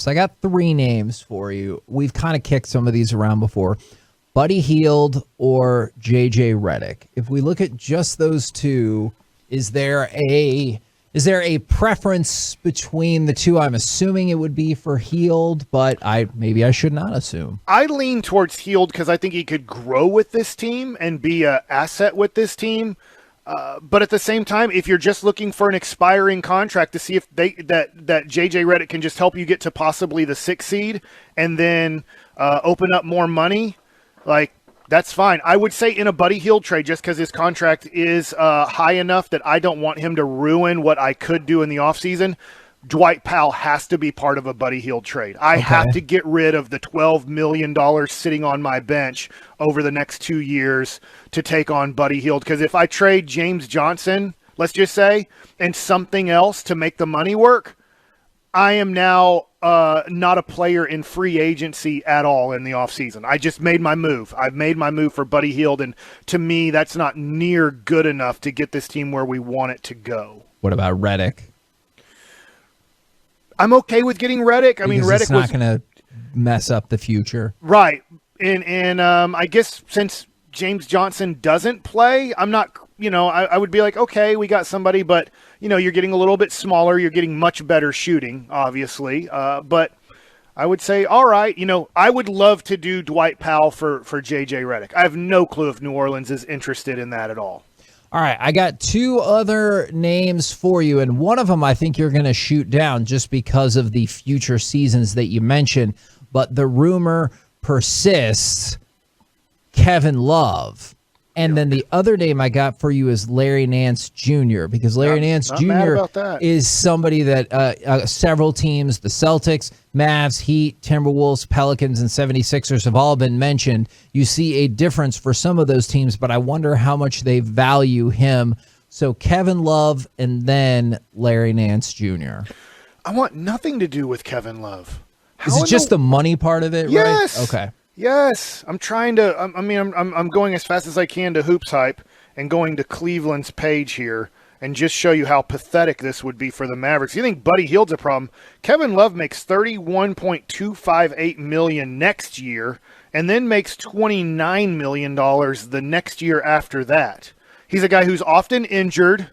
I got 3 names for you. We've kind of kicked some of these around before. Buddy Hield or JJ Redick. If we look at just those two, is there a preference between the two? I'm assuming it would be for Hield, but maybe I should not assume. I lean towards Hield because I think he could grow with this team and be an asset with this team. But at the same time, if you're just looking for an expiring contract to see if that JJ Redick can just help you get to possibly the 6th seed and then open up more money, like, that's fine. I would say in a Buddy Hield trade, just because his contract is high enough that I don't want him to ruin what I could do in the offseason, Dwight Powell has to be part of a Buddy Hield trade. I have to get rid of the $12 million sitting on my bench over the next 2 years to take on Buddy Hield. Because if I trade James Johnson, let's just say, and something else to make the money work, I am now not a player in free agency at all in the offseason. I just made my move. I've made my move for Buddy Hield, and to me, that's not near good enough to get this team where we want it to go. What about Redick? I'm okay with getting Redick. I mean, Redick it's not going to mess up the future. Right. And I guess since James Johnson doesn't play, I'm not, I would be like, okay, we got somebody, but, you're getting a little bit smaller. You're getting much better shooting, obviously. But I would say, all right, I would love to do Dwight Powell for JJ Redick. I have no clue if New Orleans is interested in that at all. All right, I got 2 other names for you, and one of them I think you're going to shoot down just because of the future seasons that you mentioned, but the rumor persists, Kevin Love. And then the other name I got for you is Larry Nance Jr., because Larry Nance Jr. is somebody that several teams, the Celtics, Mavs, Heat, Timberwolves, Pelicans, and 76ers have all been mentioned. You see a difference for some of those teams, but I wonder how much they value him. So Kevin Love and then Larry Nance Jr. I want nothing to do with Kevin Love. Is it just the money part of it? Yes. Right? Okay. Yes, I'm trying to. I'm going as fast as I can to Hoops Hype and going to Cleveland's page here and just show you how pathetic this would be for the Mavericks. You think Buddy Hield's a problem? Kevin Love makes $31.258 million next year, and then makes $29 million the next year after that. He's a guy who's often injured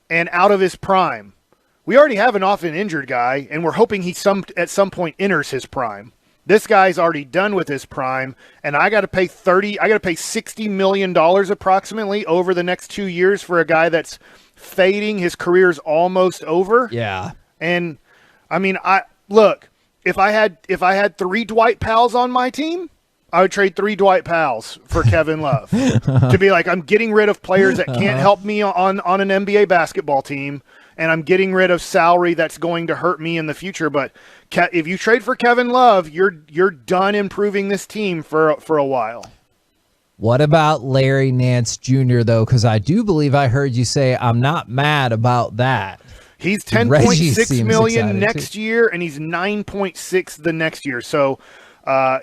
and out of his prime. We already have an often injured guy, and we're hoping he at some point enters his prime. This guy's already done with his prime, and I got to pay $60 million approximately over the next 2 years for a guy that's fading. His career's almost over. Yeah. And I mean, if I had 3 Dwight Powells on my team, I would trade 3 Dwight Powells for Kevin Love to be like, I'm getting rid of players that can't help me on an NBA basketball team, and I'm getting rid of salary that's going to hurt me in the future. But if you trade for Kevin Love, you're done improving this team for a while. What about Larry Nance Jr., though? Because I do believe I heard you say I'm not mad about that. He's $10.6 million next year, and he's $9.6 the next year. So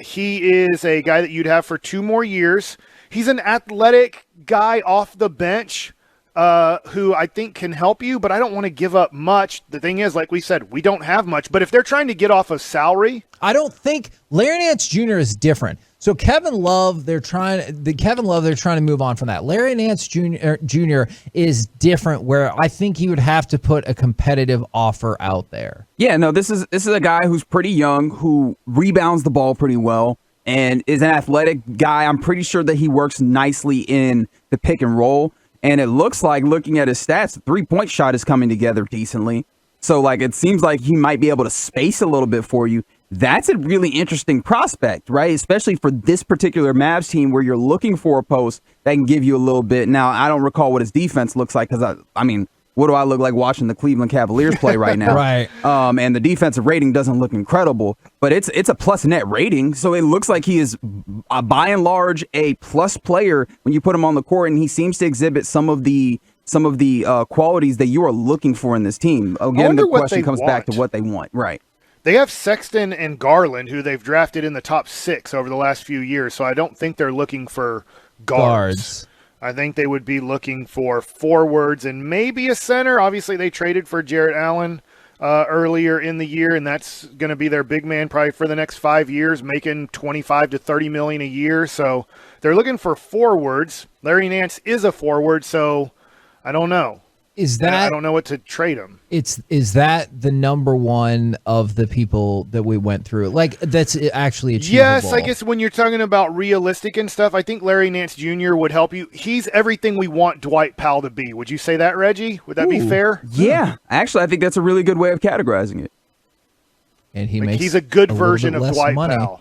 he is a guy that you'd have for 2 more years. He's an athletic guy off the bench who I think can help you, but I don't want to give up much. The thing is, like we said, we don't have much. But if they're trying to get off of salary, I don't think Larry Nance Jr. is different. So Kevin Love, they're trying to move on from that. Larry Nance Jr. is different, where I think he would have to put a competitive offer out there. Yeah, no, this is a guy who's pretty young, who rebounds the ball pretty well, and is an athletic guy. I'm pretty sure that he works nicely in the pick and roll. And it looks like, looking at his stats, the 3-point shot is coming together decently. So, like, it seems like he might be able to space a little bit for you. That's a really interesting prospect, right? Especially for this particular Mavs team, where you're looking for a post that can give you a little bit. Now, I don't recall what his defense looks like, because, I mean, what do I look like watching the Cleveland Cavaliers play right now? Right. And the defensive rating doesn't look incredible, but it's a plus net rating. So it looks like he is, by and large, a plus player when you put him on the court, and he seems to exhibit some of the qualities that you are looking for in this team. Again, the question comes back to what they want. Right. They have Sexton and Garland, who they've drafted in the top 6 over the last few years, so I don't think they're looking for guards. I think they would be looking for forwards and maybe a center. Obviously, they traded for Jarrett Allen earlier in the year, and that's going to be their big man probably for the next 5 years, making $25 to $30 million a year. So they're looking for forwards. Larry Nance is a forward, so I don't know. I don't know what to trade him. Is that the number one of the people that we went through? Like, that's actually achievable? Yes, I guess when you're talking about realistic and stuff, I think Larry Nance Jr. would help you. He's everything we want Dwight Powell to be. Would you say that, Reggie? Would that be fair? Yeah. Actually, I think that's a really good way of categorizing it. And he's a good version of Dwight money. Powell.